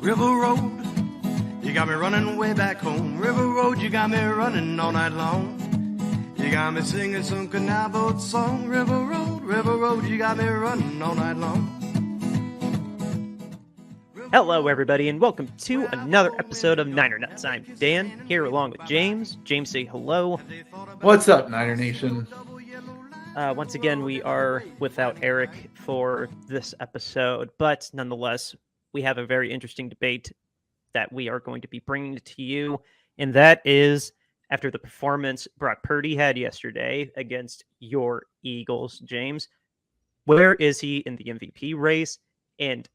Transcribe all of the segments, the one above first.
River Road, you got me running way back home. River Road, you got me running all night long. You got me singing some canal boat song. River Road, you got me running all night long. Hello, everybody, and welcome to another episode of Niner Nuts. I'm Dan, here along with James. James, say hello. What's up, Niner Nation? Once again, we are without Eric for this episode, but nonetheless, we have a very interesting debate that we are going to be bringing to you, and that is after the performance Brock Purdy had yesterday against your Eagles, James. Where is he in the MVP race, and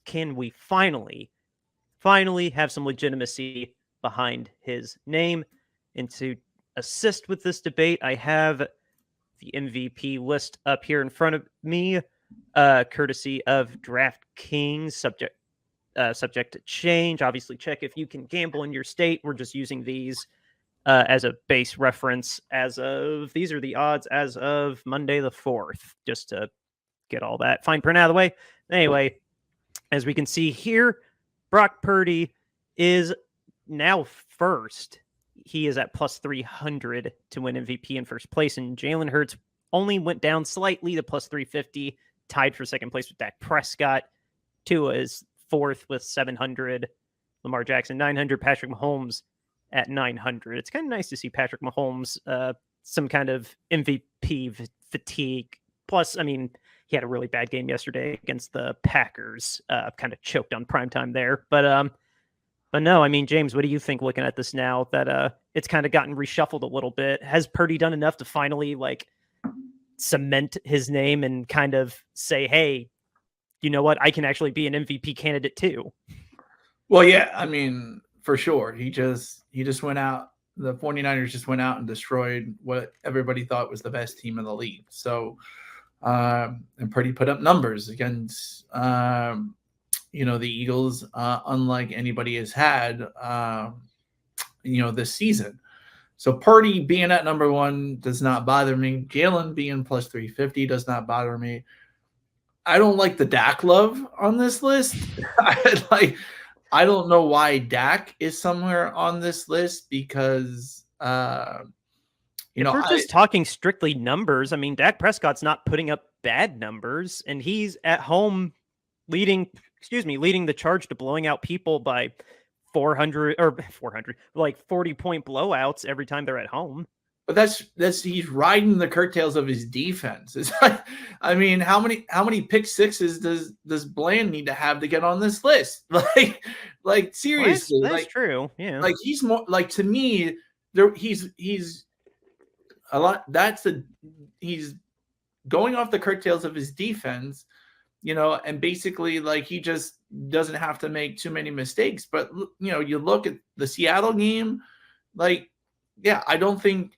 can we finally have some legitimacy behind his name? And to assist with this debate, I have the MVP list up here in front of me, courtesy of DraftKings, subject to change. Obviously, check if you can gamble in your state. We're just using these as a base reference. These are the odds as of Monday the 4th, just to get all that fine print out of the way. Anyway, as we can see here, Brock Purdy is now first. He is at plus 300 to win MVP in first place, and Jalen Hurts only went down slightly to plus 350, tied for second place with Dak Prescott. Tua is fourth with 700, Lamar Jackson 900, Patrick Mahomes at 900. It's kind of nice to see Patrick Mahomes some kind of MVP fatigue. Plus, I mean, he had a really bad game yesterday against the Packers, kind of choked on primetime there. But no, I mean, James, what do you think looking at this now that it's kind of gotten reshuffled a little bit? Has Purdy done enough to finally cement his name and kind of say, hey, you know what? I can actually be an MVP candidate too. Well, yeah, I mean, for sure. He just went out. The 49ers just went out and destroyed what everybody thought was the best team in the league. So, and Purdy put up numbers against, the Eagles, unlike anybody has had, this season. So Purdy being at number one does not bother me. Jalen being plus 350 does not bother me. I don't like the Dak love on this list. I don't know why Dak is somewhere on this list because, if we're just talking strictly numbers, I mean, Dak Prescott's not putting up bad numbers, and he's at home leading the charge to blowing out people by 400, like 40-point blowouts every time they're at home. But that's he's riding the curtails of his defense. It's like, I mean, how many pick sixes does Bland need to have to get on this list? Like seriously, that's true. Yeah, like he's more like, to me, he's a lot. He's going off the curtails of his defense, and basically like he just doesn't have to make too many mistakes. But you look at the Seattle game, like, yeah, I don't think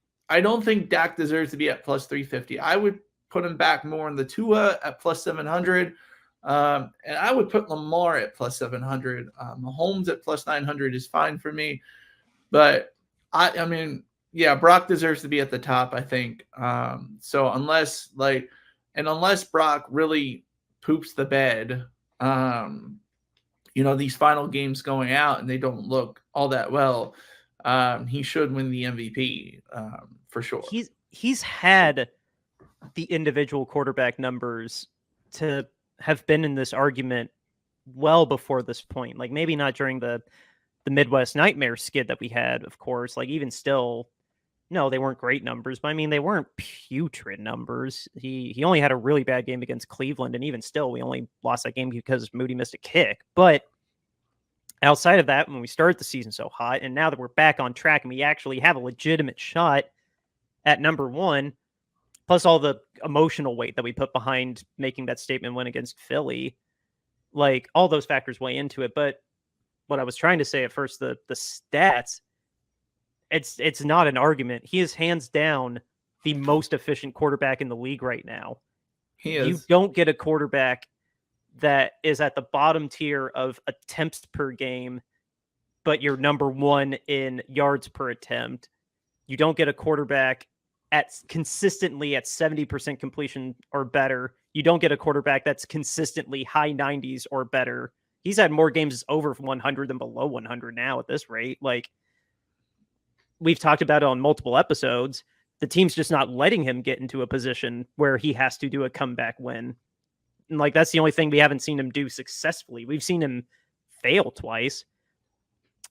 Dak deserves to be at plus 350. I would put him back more in the Tua at plus 700. And I would put Lamar at plus 700. Mahomes at plus 900 is fine for me. But I mean, yeah, Brock deserves to be at the top, I think. So unless Brock really poops the bed, these final games going out and they don't look all that well, he should win the MVP for sure. He's had the individual quarterback numbers to have been in this argument well before this point. Like maybe not during the Midwest Nightmare skid that we had, of course. Like even still, no, they weren't great numbers, but I mean they weren't putrid numbers. He only had a really bad game against Cleveland, and even still, we only lost that game because Moody missed a kick. But outside of that, when we started the season so hot, and now that we're back on track and we actually have a legitimate shot at number one, plus all the emotional weight that we put behind making that statement win against Philly, like all those factors weigh into it. But what I was trying to say at first, the stats, it's not an argument. He is hands down the most efficient quarterback in the league right now. He is. You don't get a quarterback that is at the bottom tier of attempts per game, but you're number one in yards per attempt. You don't get a quarterback consistently at 70% completion or better. You don't get a quarterback that's consistently high 90s or better. He's had more games over 100 than below 100 now at this rate. Like, we've talked about it on multiple episodes. The team's just not letting him get into a position where he has to do a comeback win. And like, that's the only thing we haven't seen him do successfully. We've seen him fail twice.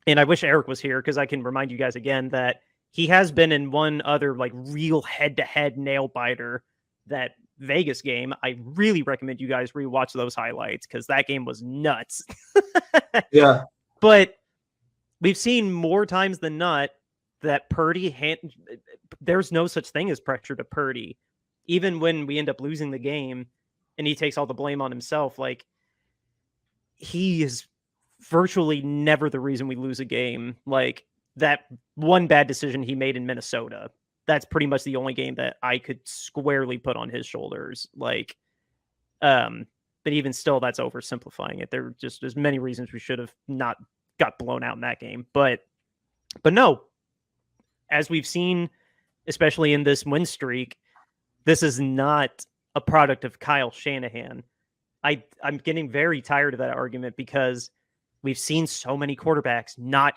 And I wish Eric was here because I can remind you guys again that he has been in one other like real head-to-head nail biter, that Vegas game. I really recommend you guys rewatch those highlights because that game was nuts. Yeah. But we've seen more times than not that Purdy, there's no such thing as pressure to Purdy. Even when we end up losing the game and he takes all the blame on himself, like, he is virtually never the reason we lose a game. Like, that one bad decision he made in Minnesota, that's pretty much the only game that I could squarely put on his shoulders. Like, but even still, that's oversimplifying it. There's many reasons we should have not got blown out in that game. But no, as we've seen, especially in this win streak, this is not a product of Kyle Shanahan. I'm getting very tired of that argument because we've seen so many quarterbacks not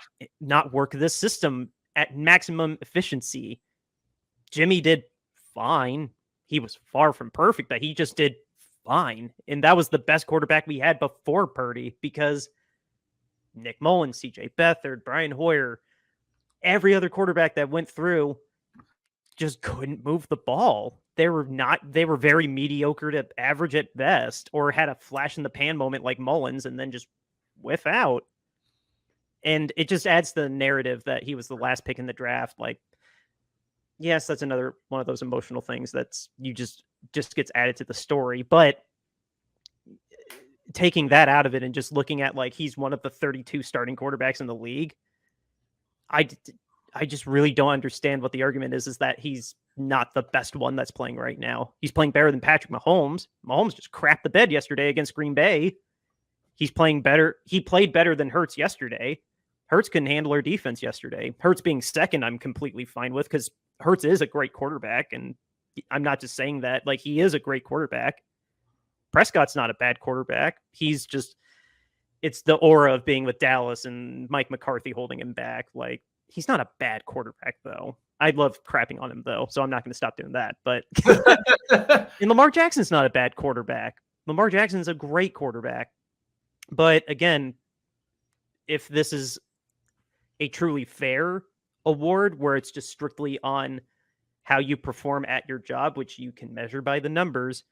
work this system at maximum efficiency. Jimmy did fine. He was far from perfect, but he just did fine. And that was the best quarterback we had before Purdy, because Nick Mullins, CJ Beathard, Brian Hoyer, every other quarterback that went through just couldn't move the ball. They were very mediocre to average at best, or had a flash in the pan moment like Mullins and then just whiff out. And it just adds to the narrative that he was the last pick in the draft. Like, yes, that's another one of those emotional things that's just gets added to the story. But taking that out of it and just looking at, like, he's one of the 32 starting quarterbacks in the league, I just really don't understand what the argument is that he's not the best one that's playing right now. He's playing better than Patrick Mahomes. Mahomes just crapped the bed yesterday against Green Bay. He's playing better. He played better than Hurts yesterday. Hurts couldn't handle our defense yesterday. Hurts being second, I'm completely fine with, because Hurts is a great quarterback. And I'm not just saying that. Like, he is a great quarterback. Prescott's not a bad quarterback. He's just, it's the aura of being with Dallas and Mike McCarthy holding him back. Like, he's not a bad quarterback, though. I love crapping on him, though, so I'm not going to stop doing that. But and Lamar Jackson's not a bad quarterback. Lamar Jackson's a great quarterback. But again, if this is a truly fair award where it's just strictly on how you perform at your job, which you can measure by the numbers,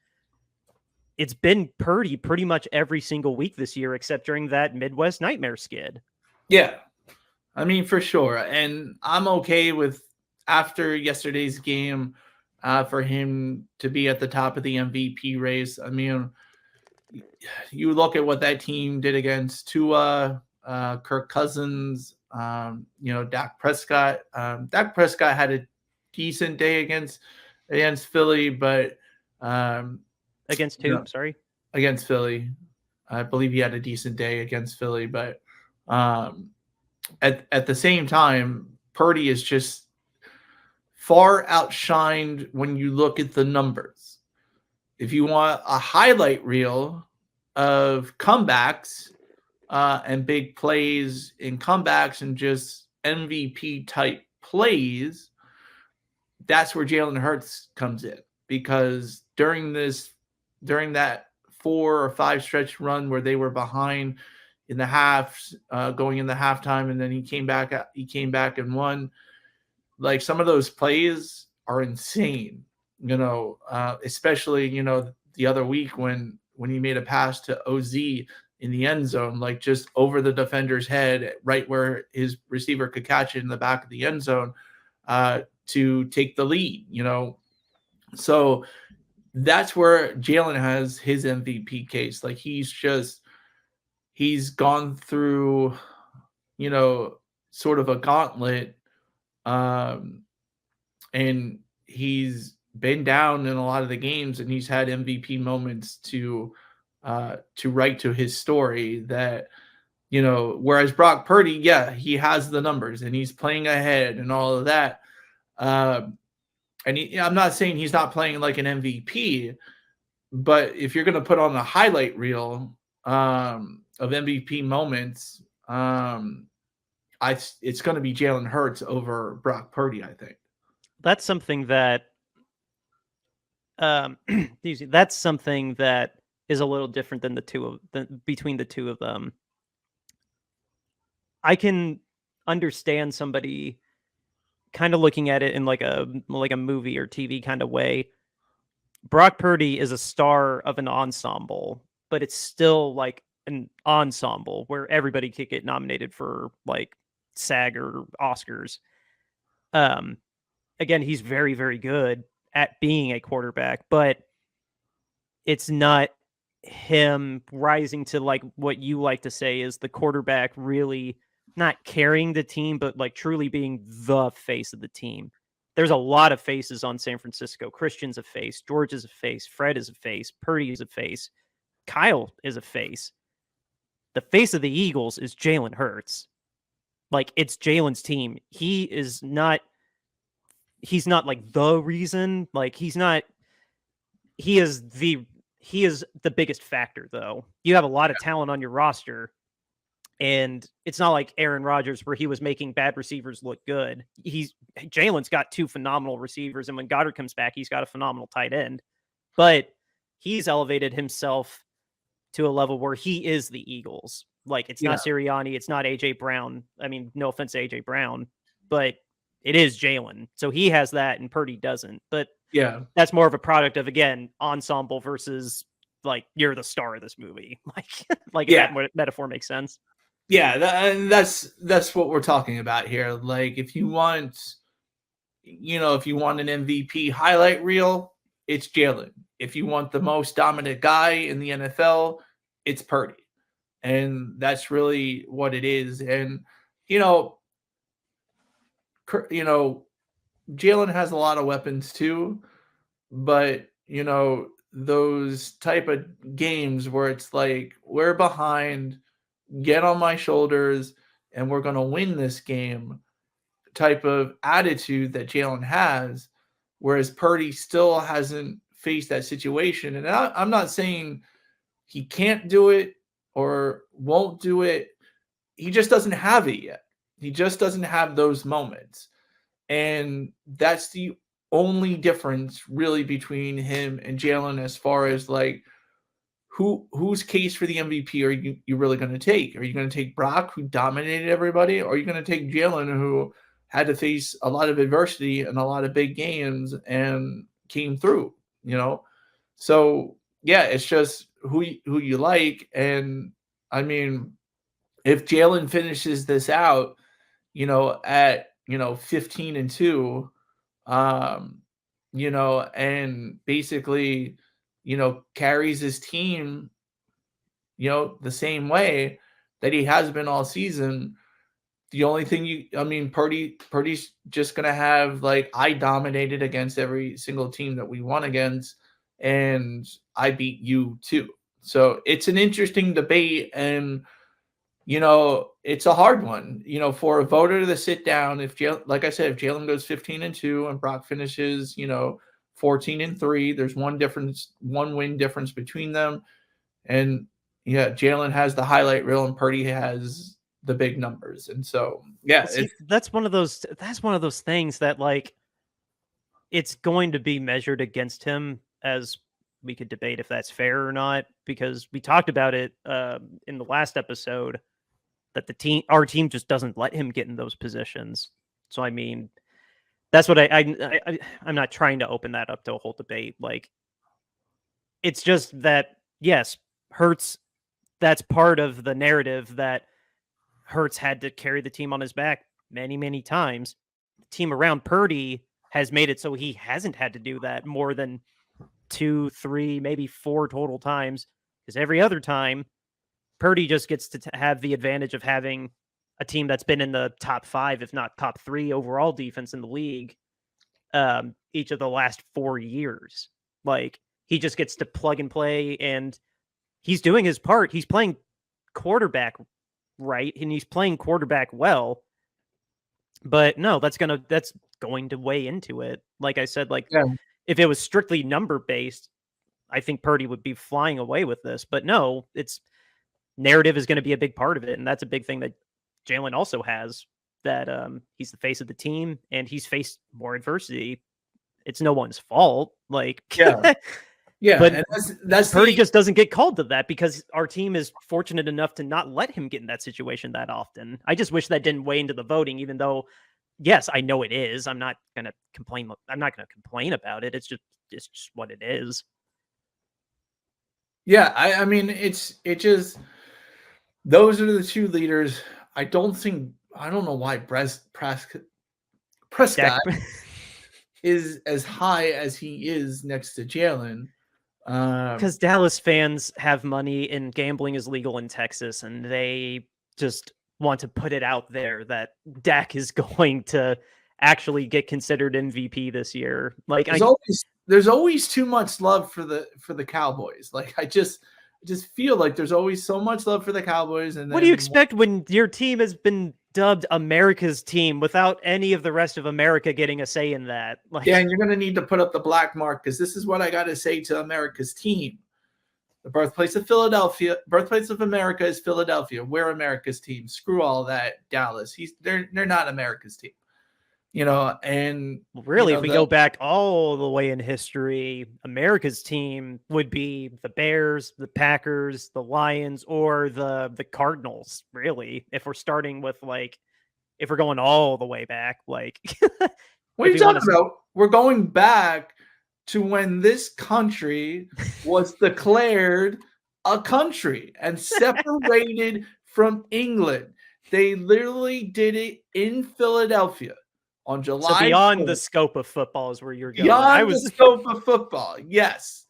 it's been Purdy pretty much every single week this year, except during that Midwest Nightmare skid. Yeah. I mean, for sure. And I'm okay with, after yesterday's game, for him to be at the top of the MVP race. I mean, you look at what that team did against Tua, Kirk Cousins, Dak Prescott. Dak Prescott had a decent day against Philly, but against who? Sorry, against Philly. I believe he had a decent day against Philly, but at the same time, Purdy is just far outshined when you look at the numbers. If you want a highlight reel of comebacks and big plays in comebacks and just MVP type plays, that's where Jalen Hurts comes in. Because during that 4 or 5 stretch run where they were behind in the halves, going in the halftime, and then he came back and won. Like, some of those plays are insane, especially, the other week when he made a pass to OZ in the end zone, like just over the defender's head, right where his receiver could catch it in the back of the end zone to take the lead, So that's where Jalen has his MVP case. Like, he's gone through, sort of a gauntlet, and he's been down in a lot of the games, and he's had MVP moments to write to his story that, whereas Brock Purdy, yeah, he has the numbers and he's playing ahead and all of that. And I'm not saying he's not playing like an MVP, but if you're going to put on a highlight reel of MVP moments, it's going to be Jalen Hurts over Brock Purdy, I think. That's something that that's something that is a little different than between the two of them. I can understand somebody kind of looking at it in like a movie or TV kind of way. Brock Purdy is a star of an ensemble, but it's still like an ensemble where everybody could get nominated for like SAG or Oscars. Again, he's very, very good at being a quarterback, but it's not him rising to like what you like to say is the quarterback really not carrying the team, but like truly being the face of the team. There's a lot of faces on San Francisco. Christian's a face. George is a face. Fred is a face. Purdy is a face. Kyle is a face. The face of the Eagles is Jalen Hurts. Like, it's Jalen's team. He's not like the reason. Like, he is the biggest factor, though. You have a lot of talent on your roster, and it's not like Aaron Rodgers where he was making bad receivers look good. Jalen's got two phenomenal receivers, and when Goddard comes back, he's got a phenomenal tight end. But he's elevated himself to a level where he is the Eagles. Like, it's not Sirianni, it's not AJ Brown. I mean, no offense to AJ Brown, but it is Jalen. So he has that, and Purdy doesn't. But yeah, that's more of a product of, again, ensemble versus like you're the star of this movie. Like if that metaphor makes sense. Yeah, that's what we're talking about here. Like, if you want an MVP highlight reel, it's Jalen. If you want the most dominant guy in the NFL, it's Purdy. And that's really what it is. And, Jalen has a lot of weapons too, but, those type of games where it's like, we're behind, get on my shoulders, and we're going to win this game type of attitude that Jalen has, whereas Purdy still hasn't faced that situation. And I'm not saying he can't do it or won't do it. He just doesn't have it yet. He just doesn't have those moments. And that's the only difference really between him and Jalen as far as like whose case for the MVP are you really going to take? Are you going to take Brock, who dominated everybody, or are you going to take Jalen, who had to face a lot of adversity and a lot of big games and came through, So yeah, it's just who you like. And I mean, if Jalen finishes this out, at 15-2, and basically, carries his team, the same way that he has been all season. The only thing Purdy's just going to have, like, I dominated against every single team that we won against, and I beat you too. So it's an interesting debate, and, it's a hard one, for a voter to sit down. Like I said, if Jalen goes 15-2 and Brock finishes, 14-3, there's one win difference between them. And yeah, Jalen has the highlight reel and Purdy has the big numbers. And so, yeah, that's one of those things that, like, it's going to be measured against him, as we could debate if that's fair or not, because we talked about it in the last episode that our team just doesn't let him get in those positions. So, I mean, that's what I'm not trying to open that up to a whole debate. Like, it's just that, yes, Hurts, that's part of the narrative that Hurts had to carry the team on his back many, many times. The team around Purdy has made it so he hasn't had to do that more than 2, 3, maybe 4 total times, because every other time Purdy just gets to have the advantage of having a team that's been in the top 5, if not top 3 overall defense in the league each of the last 4 years. Like, he just gets to plug and play, and he's doing his part. He's playing quarterback right, and he's playing quarterback well. But no, that's going to weigh into it. Like I said, if it was strictly number based, I think Purdy would be flying away with this. But no, it's narrative is going to be a big part of it. And that's a big thing that Jalen also has, that he's the face of the team and he's faced more adversity. It's no one's fault. Like, Yeah. but and that's Purdy just doesn't get called to that because our team is fortunate enough to not let him get in that situation that often. I just wish that didn't weigh into the voting, even though, yes, I know it is. I'm not going to complain. I'm not going to complain about it. It's just what it is. Yeah, I mean, it just, those are the two leaders. I don't know why Prescott is as high as he is next to Jalen. Because Dallas fans have money and gambling is legal in Texas, and they just want to put it out there that Dak is going to actually get considered MVP this year. Like, there's always too much love for the Cowboys. Like, I just feel like there's always so much love for the Cowboys. And then, what do you expect when your team has been dubbed America's team without any of the rest of America getting a say in that? Like, yeah, and you're going to need to put up the black mark, because this is what I got to say to America's team. The birthplace of Philadelphia, birthplace of America is Philadelphia. We're America's team. Screw all that, Dallas. They're not America's team. And really, if we go back all the way in history, America's team would be the Bears, the Packers, the Lions, or the Cardinals. Really, if we're starting with, like, if we're going all the way back, like, what are you talking about? We're going back to when this country was declared a country and separated from England. They literally did it in Philadelphia. On July, so beyond 4th, the scope of football is where you're going. Beyond the scope of football, yes.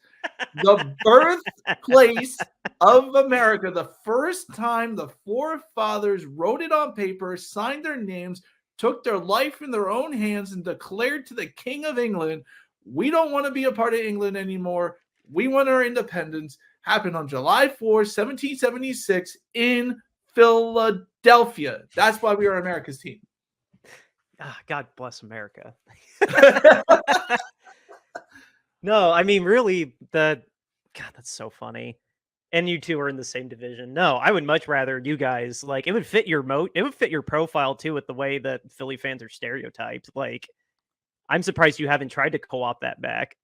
The birthplace of America, the first time the forefathers wrote it on paper, signed their names, took their life in their own hands, and declared to the King of England, we don't want to be a part of England anymore. We want our independence. Happened on July 4th, 1776 in Philadelphia. That's why we are America's team. God bless America. No, I mean, really, God, that's so funny. And you two are in the same division. No, I would much rather you guys, like, it would fit your it would fit your profile too, with the way that Philly fans are stereotyped. Like, I'm surprised you haven't tried to co-opt that back.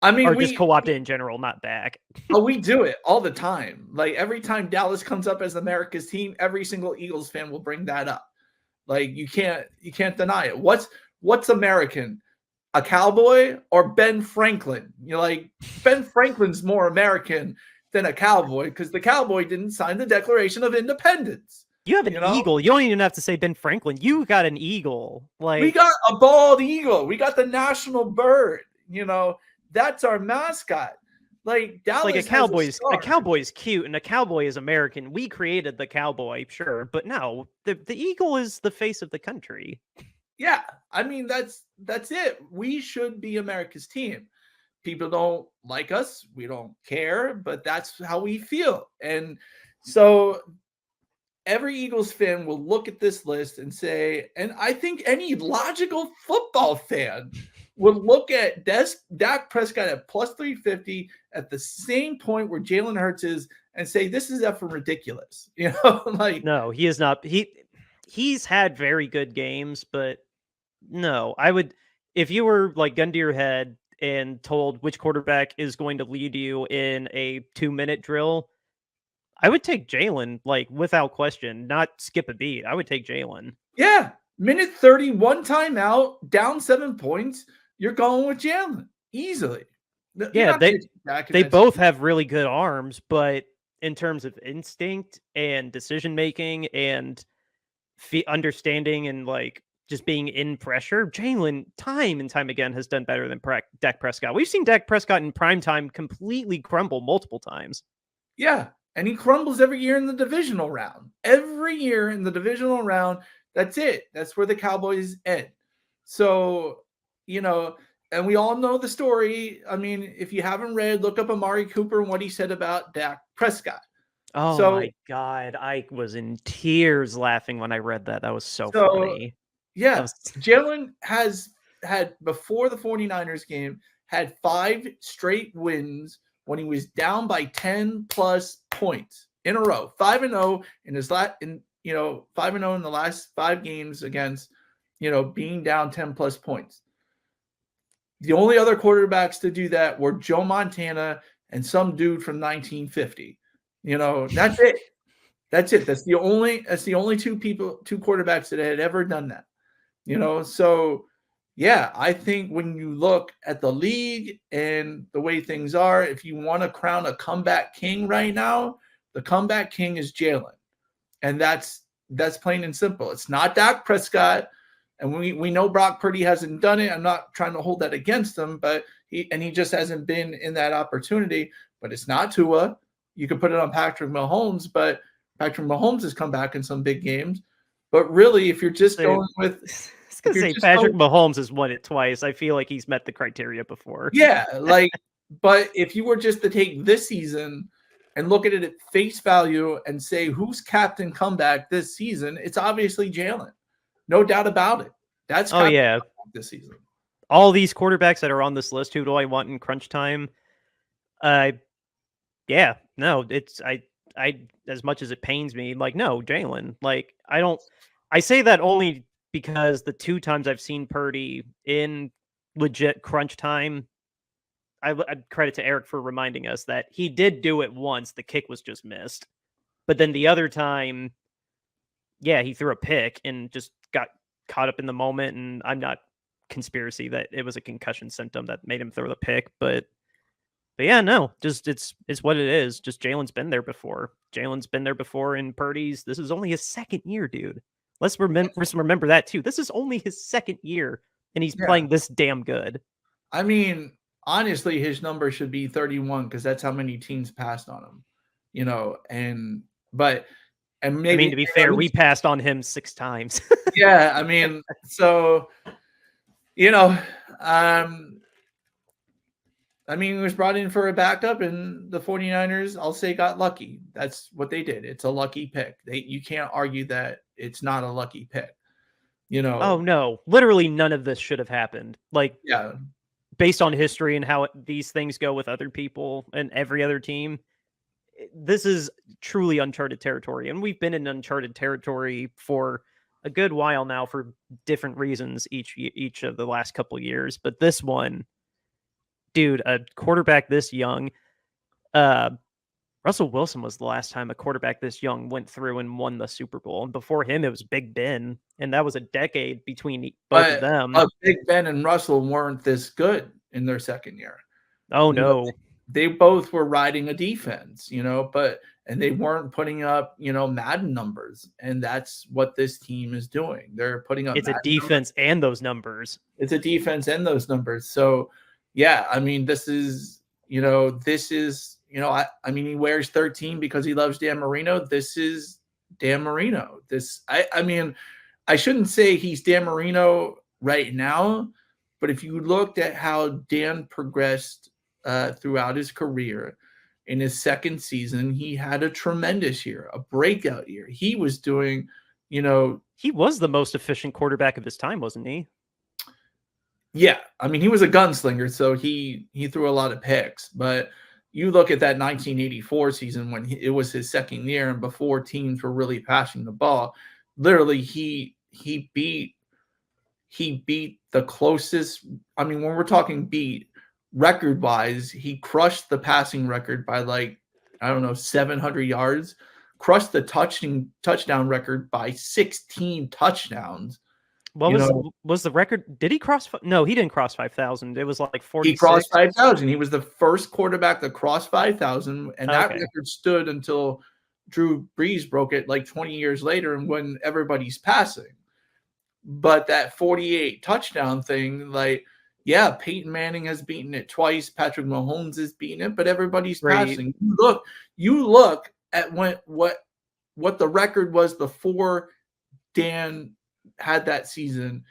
I mean, or just co-opt it in general, not back. Oh, we do it all the time. Like, every time Dallas comes up as America's team, every single Eagles fan will bring that up. Like, you can't deny it. What's American? A cowboy or Ben Franklin? You're like, Ben Franklin's more American than a cowboy, because the cowboy didn't sign the Declaration of Independence. You have an eagle. You don't even have to say Ben Franklin. You got an eagle. Like, we got a bald eagle. We got the national bird. That's our mascot. Like, Dallas, like, a cowboy's cute, and a cowboy is American. We created the cowboy, sure, but no, the eagle is the face of the country. Yeah, I mean, that's it. We should be America's team. People don't like us. We don't care, but that's how we feel. And so every Eagles fan will look at this list and say, and I think any logical football fan would look at Dak Prescott at plus 350 at the same point where Jalen Hurts is and say, this is effing ridiculous. Like, no, he is not. He's had very good games, but no, I would, if you were, like, gun to your head and told which quarterback is going to lead you in a 2-minute drill, I would take Jalen, like, without question, not skip a beat. I would take Jalen. Yeah. Minute 30, one timeout, down 7 points. You're going with Jalen easily. Yeah, they both have really good arms, but in terms of instinct and decision making and understanding and, like, just being in pressure, Jalen time and time again has done better than Dak Prescott. We've seen Dak Prescott in prime time completely crumble multiple times. Yeah, and he crumbles every year in the divisional round. Every year in the divisional round, that's it. That's where the Cowboys end. So, and we all know the story. I mean, if you haven't read, look up Amari Cooper and what he said about Dak Prescott. Oh, my God. I was in tears laughing when I read that. That was so funny. Yeah, Jalen has had, before the 49ers game, had 5 straight wins when he was down by 10 plus points in a row, 5-0 in his 5-0 in the last 5 games against, being down 10 plus points. The only other quarterbacks to do that were Joe Montana and some dude from 1950. That's it. That's it. That's the only two quarterbacks that had ever done that. So yeah, I think when you look at the league and the way things are, if you want to crown a comeback king right now, the comeback king is Jalen. And that's plain and simple. It's not Dak Prescott. And we know Brock Purdy hasn't done it. I'm not trying to hold that against him, but he just hasn't been in that opportunity. But it's not Tua. You could put it on Patrick Mahomes, but Patrick Mahomes has come back in some big games. But really, if you're just going with, I was gonna say Patrick Mahomes has won it twice. I feel like he's met the criteria before. Yeah, but if you were just to take this season and look at it at face value and say who's captain comeback this season, it's obviously Jalen. No doubt about it. That's this season. All these quarterbacks that are on this list, who do I want in crunch time? Yeah, no, it's I as much as it pains me, no, Jalen. I say that only because the 2 times I've seen Purdy in legit crunch time, I'd credit to Eric for reminding us that he did do it once. The kick was just missed. But then the other time, yeah, he threw a pick and just got caught up in the moment. And I'm not conspiracy that it was a concussion symptom that made him throw the pick. But yeah, no, just it's what it is. Just Jalen's been there before. Jalen's been there before in Purdy's. This is only his 2nd year, dude. Let's remember that too. This is only his 2nd year, and he's playing this damn good. I mean, honestly, his number should be 31 because that's how many teams passed on him. And maybe to be fair, we passed on him 6 times. Yeah, I mean, so he was brought in for a backup, and the 49ers, I'll say, got lucky. That's what they did. It's a lucky pick. You can't argue that it's not a lucky pick. Oh, no. Literally none of this should have happened. Based on history and how these things go with other people and every other team, this is truly uncharted territory. And we've been in uncharted territory for a good while now for different reasons each of the last couple of years. But this one, dude, a quarterback this young, Russell Wilson was the last time a quarterback this young went through and won the Super Bowl. And before him, it was Big Ben. And that was a decade between both of them. Big Ben and Russell weren't this good in their 2nd year. Oh, no. They both were riding a defense, and they weren't putting up, Madden numbers. And that's what this team is doing. They're putting up. It's Madden a defense numbers. And those numbers. It's a defense and those numbers. So, yeah, I mean, this is, he wears 13 because he loves Dan Marino. This is Dan Marino. I shouldn't say he's Dan Marino right now, but if you looked at how Dan progressed throughout his career, in his 2nd season, he had a tremendous year, a breakout year. He was doing, he was the most efficient quarterback of his time, wasn't he? Yeah, he was a gunslinger, so he threw a lot of picks. But you look at that 1984 season when it was his 2nd year and before teams were really passing the ball. Literally, he beat the closest. When we're talking beat record wise, he crushed the passing record by 700 yards. Crushed the touchdown record by 16 touchdowns. What was the record? Did he cross? No, he didn't cross 5,000. It was 46. He crossed 5,000. He was the first quarterback to cross 5,000, and that record stood until Drew Brees broke it 20 years later, and when everybody's passing. But that 48 touchdown thing, Peyton Manning has beaten it twice. Patrick Mahomes has beaten it, but everybody's passing. You look at what the record was before Dan had that season.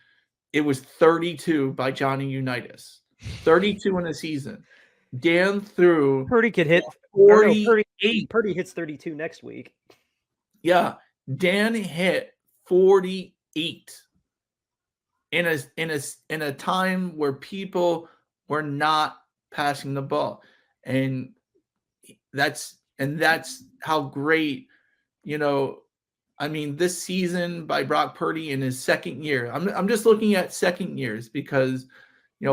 It was 32 by Johnny Unitas. 32 in a season. Dan threw. Purdy could hit 48. Purdy hits 32 next week. Yeah, Dan hit 48 in a time where people were not passing the ball, and that's And that's how great, I mean, this season by Brock Purdy in his second year. I'm just looking at second years because,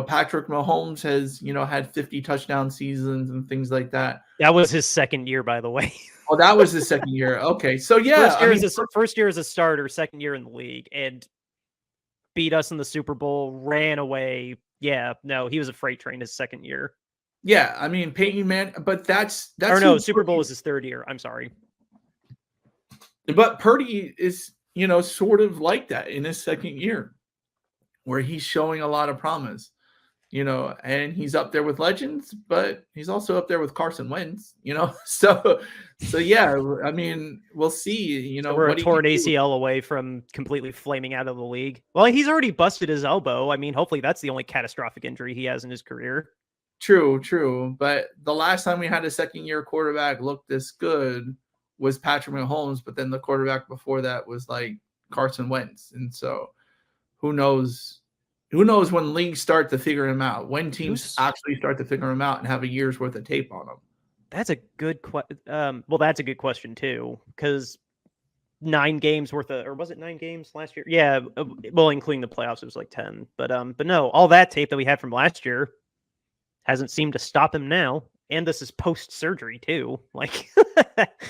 Patrick Mahomes has, had 50 touchdown seasons and things like that. That was his second year, by the way. Oh, that was his second year. Okay. So yeah, first year as a starter, second year in the league, and beat us in the Super Bowl, ran away. Yeah, no, he was a freight train his second year. Yeah, I mean Peyton Manning, but that's or no, Super Bowl was his third year. I'm sorry. But Purdy is, sort of like that in his second year, where he's showing a lot of promise, and he's up there with legends, but he's also up there with Carson Wentz, So yeah, I mean, we'll see. So we're a torn ACL away from completely flaming out of the league. Well, he's already busted his elbow. I mean, hopefully that's the only catastrophic injury he has in his career. True. But the last time we had a second-year quarterback look this good was Patrick Mahomes, but then the quarterback before that was like Carson Wentz. And so who knows when leagues start to figure him out, when teams actually start to figure him out and have a year's worth of tape on them. That's a good that's a good question too, because 9 games worth of, or was it 9 games last year? Yeah, well, including the playoffs, it was like 10. But no, all that tape that we had from last year hasn't seemed to stop him now. And this is post-surgery too. Like,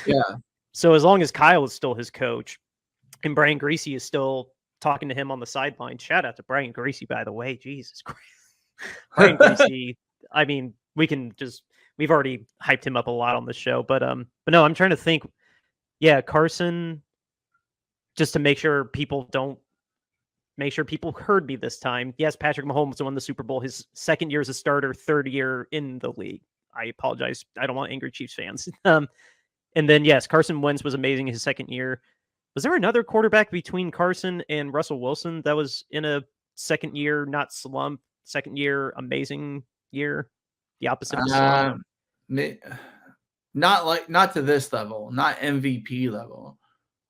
yeah. So as long as Kyle is still his coach and Brian Greasy is still talking to him on the sideline, shout out to Brian Greasy, by the way. Jesus Christ. Brian Greasy, I mean, we've already hyped him up a lot on the show, but no, I'm trying to think. Yeah, Carson, just to make sure people heard me this time. Yes, Patrick Mahomes won the Super Bowl his second year as a starter, third year in the league. I apologize. I don't want angry Chiefs fans. And then, yes, Carson Wentz was amazing his second year. Was there another quarterback between Carson and Russell Wilson that was in a second year, not slump, second year, amazing year? The opposite of slump? Not to this level, not MVP level.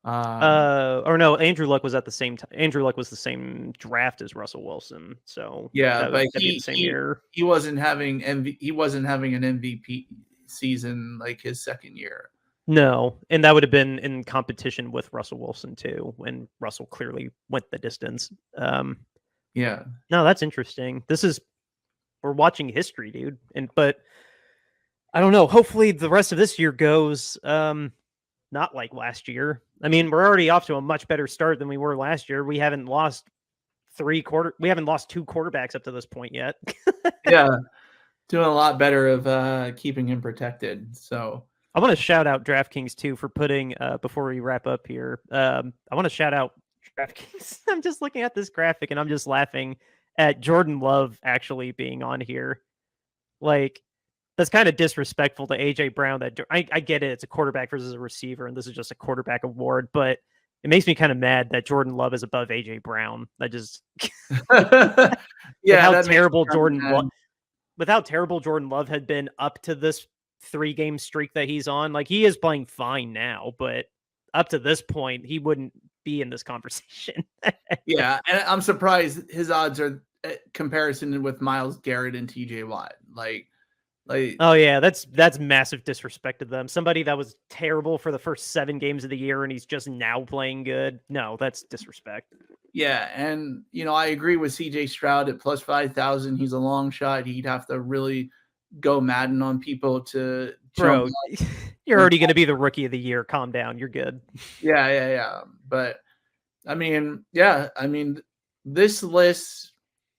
Or no, Andrew Luck was at the same time. Andrew Luck was the same draft as Russell Wilson. So yeah, but he wasn't having an MVP season like his second year. No, and that would have been in competition with Russell Wilson too, when Russell clearly went the distance. Yeah. No, that's interesting. We're watching history, dude. But I don't know. Hopefully the rest of this year goes not like last year. I mean, we're already off to a much better start than we were last year. We haven't lost 2 quarterbacks up to this point yet. Yeah. Doing a lot better of keeping him protected. So I want to shout out DraftKings too for putting before we wrap up here. I want to shout out DraftKings. I'm just looking at this graphic and I'm just laughing at Jordan Love actually being on here. Like, that's kind of disrespectful to AJ Brown. I get it. It's a quarterback versus a receiver, and this is just a quarterback award, but it makes me kind of mad that Jordan Love is above AJ Brown. That just yeah, how terrible Jordan Love had been up to this 3-game streak that he's on. Like, he is playing fine now, but up to this point, he wouldn't be in this conversation. Yeah, and I'm surprised his odds are comparison with Myles Garrett and TJ Watt. Like, oh yeah, that's massive disrespect to them. Somebody that was terrible for the first 7 games of the year and he's just now playing good. No, that's disrespect. Yeah, and I agree with CJ Stroud at plus 5,000. He's a long shot. He'd have to really go Madden on people to. Bro, you're already going to be the rookie of the year. Calm down. You're good. Yeah. But I mean, this list,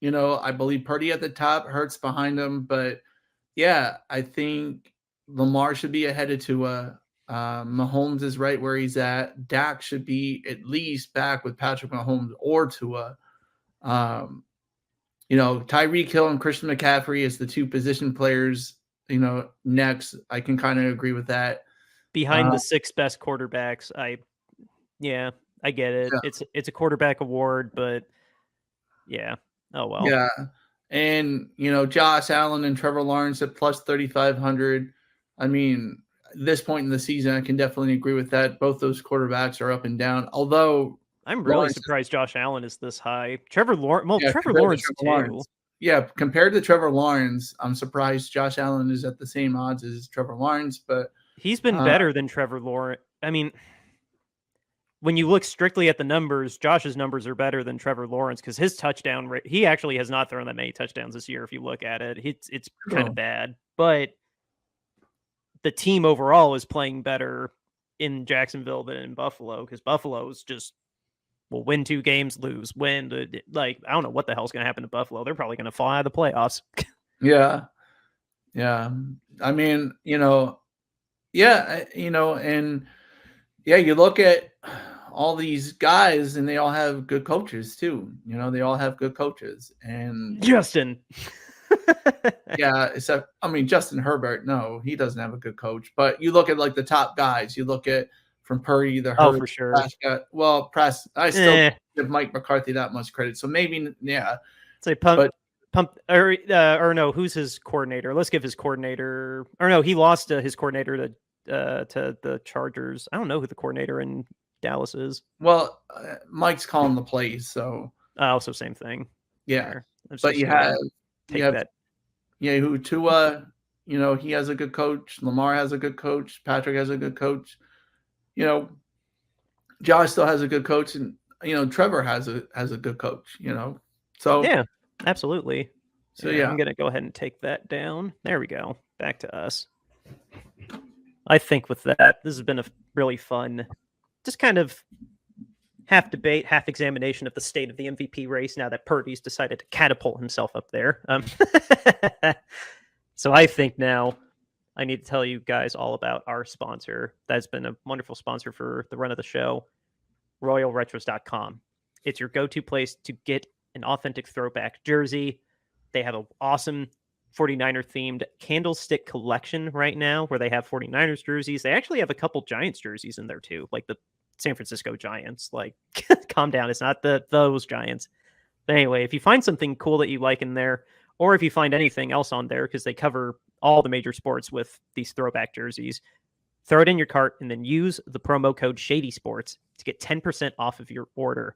I believe Purdy at the top, Hurts behind him, but. Yeah, I think Lamar should be ahead of Tua. Mahomes is right where he's at. Dak should be at least back with Patrick Mahomes or Tua. Tyreek Hill and Christian McCaffrey as the 2 position players, next. I can kind of agree with that. Behind the 6 best quarterbacks, I get it. Yeah. It's a quarterback award, but yeah. Oh well. Yeah. And, Josh Allen and Trevor Lawrence at plus 3,500. I mean, at this point in the season, I can definitely agree with that. Both those quarterbacks are up and down. Although I'm really surprised Josh Allen is this high. Trevor Lawrence too. Yeah, compared to Trevor Lawrence, I'm surprised Josh Allen is at the same odds as Trevor Lawrence. But He's been better than Trevor Lawrence. I mean, when you look strictly at the numbers, Josh's numbers are better than Trevor Lawrence because his touchdown rate, he actually has not thrown that many touchdowns this year. If you look at it, it's kind of bad, but the team overall is playing better in Jacksonville than in Buffalo because Buffalo's just will win 2 games, lose, win. Like, I don't know what the hell's going to happen to Buffalo. They're probably going to fall out of the playoffs. Yeah. Yeah. I mean, you know, yeah, you know, and yeah, you look at all these guys and they all have good coaches too. You know, they all have good coaches. And Justin. Yeah, except, I mean, Justin Herbert, no, he doesn't have a good coach. But you look at like the top guys, you look at from Purdy, the Herbert, for sure. Prescott. Well, I still give Mike McCarthy that much credit. So maybe, yeah. Say pump or no, who's his coordinator? Let's give his coordinator. Or no, he lost his coordinator to the Chargers. I don't know who the coordinator in Dallas is. Well, Mike's calling the plays, so also same thing. Yeah, but you have that. Yeah, who Tua? You know, he has a good coach. Lamar has a good coach. Patrick has a good coach. You know, Josh still has a good coach, and you know Trevor has a good coach. You know, so yeah, absolutely. So yeah, I'm gonna go ahead and take that down. There we go. Back to us. I think with that, this has been a really fun, just kind of half debate, half examination of the state of the MVP race now that Purdy's decided to catapult himself up there. So I think now I need to tell you guys all about our sponsor. That's been a wonderful sponsor for the run of the show, RoyalRetros.com. It's your go-to place to get an authentic throwback jersey. They have an awesome 49er-themed candlestick collection right now where they have 49ers jerseys. They actually have a couple Giants jerseys in there too, like the San Francisco Giants. Like, calm down. It's not those Giants. But anyway, if you find something cool that you like in there, or if you find anything else on there, because they cover all the major sports with these throwback jerseys, throw it in your cart and then use the promo code Shady Sports to get 10% off of your order,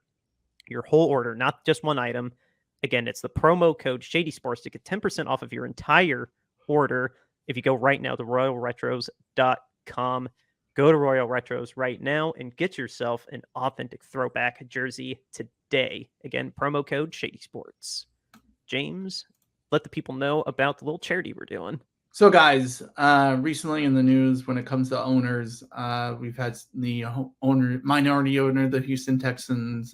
your whole order, not just one item. Again, it's the promo code Shady Sports to get 10% off of your entire order. If you go right now to RoyalRetros.com, go to Royal Retros right now and get yourself an authentic throwback jersey today. Again, promo code Shady Sports. James, let the people know about the little charity we're doing. So, guys, recently in the news, when it comes to owners, we've had the minority owner, the Houston Texans,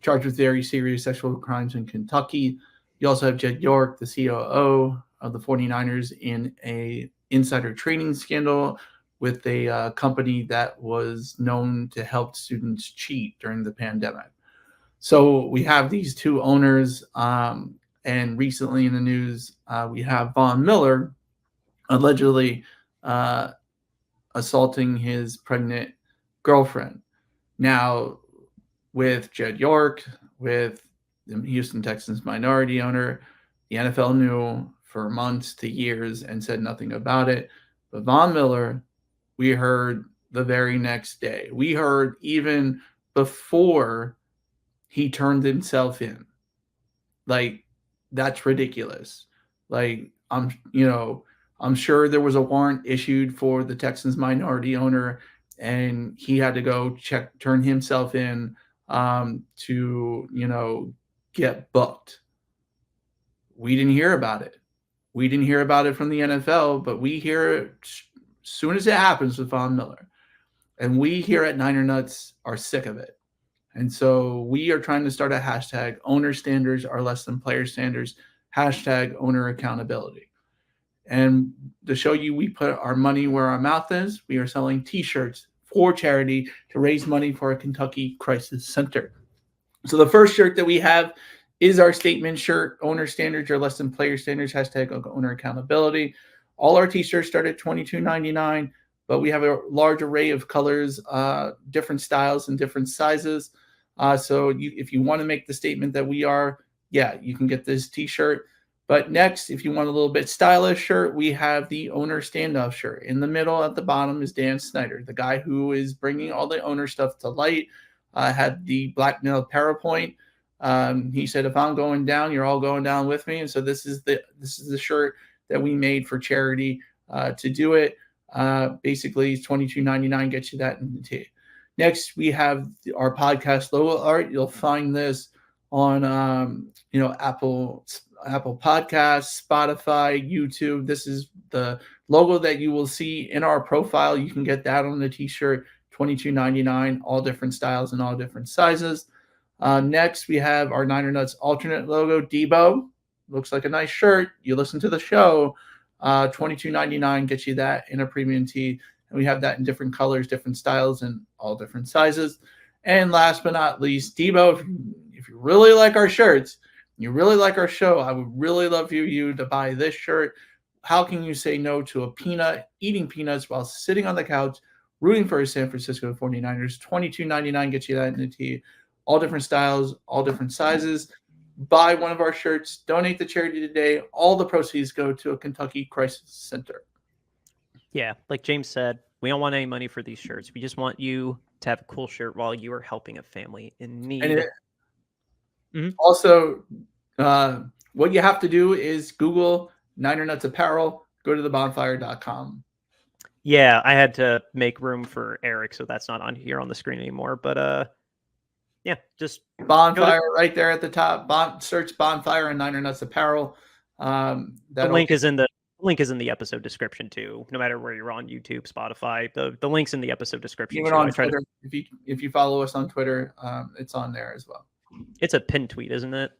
charged with very serious sexual crimes in Kentucky. You also have Jed York, the COO of the 49ers, in a insider trading scandal with a company that was known to help students cheat during the pandemic. So we have these two owners, and recently in the news, we have Von Miller allegedly assaulting his pregnant girlfriend. Now, with Jed York, with the Houston Texans minority owner, the NFL knew for months to years and said nothing about it. But Von Miller, we heard the very next day. We heard even before he turned himself in. Like, that's ridiculous. Like, I'm sure there was a warrant issued for the Texans minority owner, and he had to go turn himself in to get booked. We didn't hear about it. We didn't hear about it from the NFL, but we hear it as soon as it happens with Von Miller. And we here at Niner Nuts are sick of it. And so we are trying to start a hashtag, owner standards are less than player standards, hashtag owner accountability. And to show you we put our money where our mouth is, we are selling T-shirts for charity to raise money for a Kentucky Crisis Center. So the first shirt that we have is our statement shirt, owner standards are less than player standards, hashtag owner accountability. All our T-shirts start at $22.99, but we have a large array of colors, different styles and different sizes. So if you want to make the statement that we are, you can get this T-shirt. But next, if you want a little bit stylish shirt, we have the owner standoff shirt. In the middle at the bottom is Dan Snyder, the guy who is bringing all the owner stuff to light, had the blackmail PowerPoint. He said, if I'm going down, you're all going down with me. And so this is the shirt that we made for charity to do it. Basically, $22.99 gets you that in the tee. Next, we have our podcast logo art. You'll find this on Apple Podcasts, Spotify, YouTube. This is the logo that you will see in our profile. You can get that on the t-shirt, $22.99, all different styles and all different sizes. Next, we have our Niner Nuts alternate logo, Debo. Looks like a nice shirt. You listen to the show, $22.99 gets you that in a premium tee. And we have that in different colors, different styles, and all different sizes. And last but not least, Debo, if you really like our shirts, you really like our show, I would really love you to buy this shirt. How can you say no to a peanut, eating peanuts while sitting on the couch, rooting for his San Francisco 49ers? $22.99 gets you that in the tee. All different styles, all different sizes. Buy one of our shirts, donate to charity today. All the proceeds go to a Kentucky Crisis Center. Yeah, like James said, we don't want any money for these shirts. We just want you to have a cool shirt while you are helping a family in need. And also, what you have to do is Google Niner Nuts Apparel, go to thebonfire.com. Yeah, I had to make room for Eric, so that's not on here on the screen anymore. But yeah, just Bonfire right there at the top. Search Bonfire and Niner Nuts Apparel. The link is in the episode description too. No matter where you're on YouTube, Spotify, the link's in the episode description. Even on Twitter, if you follow us on Twitter, it's on there as well. It's a pinned tweet, isn't it?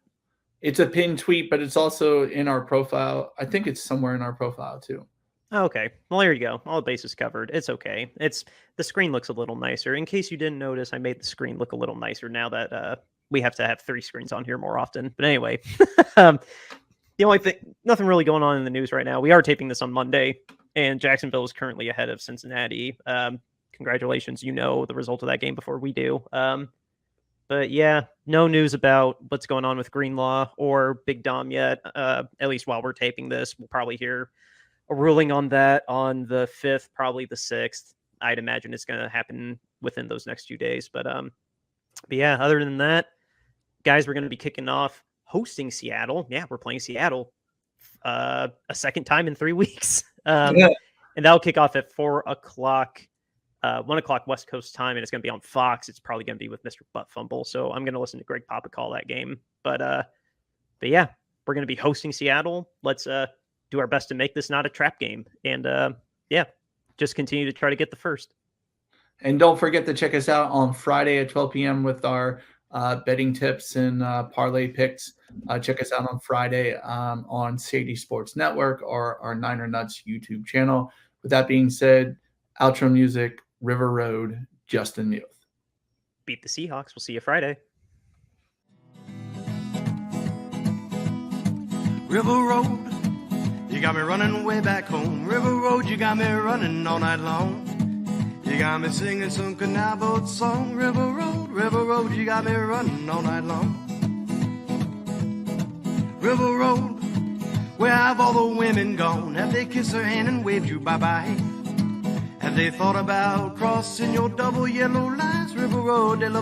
It's a pinned tweet, but it's also in our profile. I think it's somewhere in our profile too. Oh, okay. Well, there you go. All the bases covered. It's okay. The screen looks a little nicer. In case you didn't notice, I made the screen look a little nicer now that we have to have 3 screens on here more often. But anyway, the only thing, nothing really going on in the news right now. We are taping this on Monday, and Jacksonville is currently ahead of Cincinnati. Congratulations. You know the result of that game before we do. But yeah, no news about what's going on with Greenlaw or Big Dom yet. At least while we're taping this, we'll probably hear a ruling on that on the 5th, probably the 6th. I'd imagine it's going to happen within those next few days. But yeah, other than that, guys, we're going to be kicking off hosting Seattle. Yeah, we're playing Seattle a second time in 3 weeks. And that'll kick off at 4 o'clock, 1 o'clock West Coast time, and it's going to be on Fox. It's probably going to be with Mr. Butt Fumble. So I'm going to listen to Greg Papa call that game. But yeah, we're going to be hosting Seattle. Let's do our best to make this not a trap game. And yeah, just continue to try to get the first. And don't forget to check us out on Friday at 12 p.m. with our betting tips and parlay picks. Check us out on Friday on Shady Sports Network or our Niner Nuts YouTube channel. With that being said, outro music, River Road, Justin Muth. Beat the Seahawks. We'll see you Friday. River Road, you got me running way back home. River Road, you got me running all night long. You got me singing some canal boat song. River Road, you got me running all night long. River Road, where have all the women gone? Have they kissed her hand and waved you bye-bye? Have they thought about crossing your double yellow lines? River Road, they love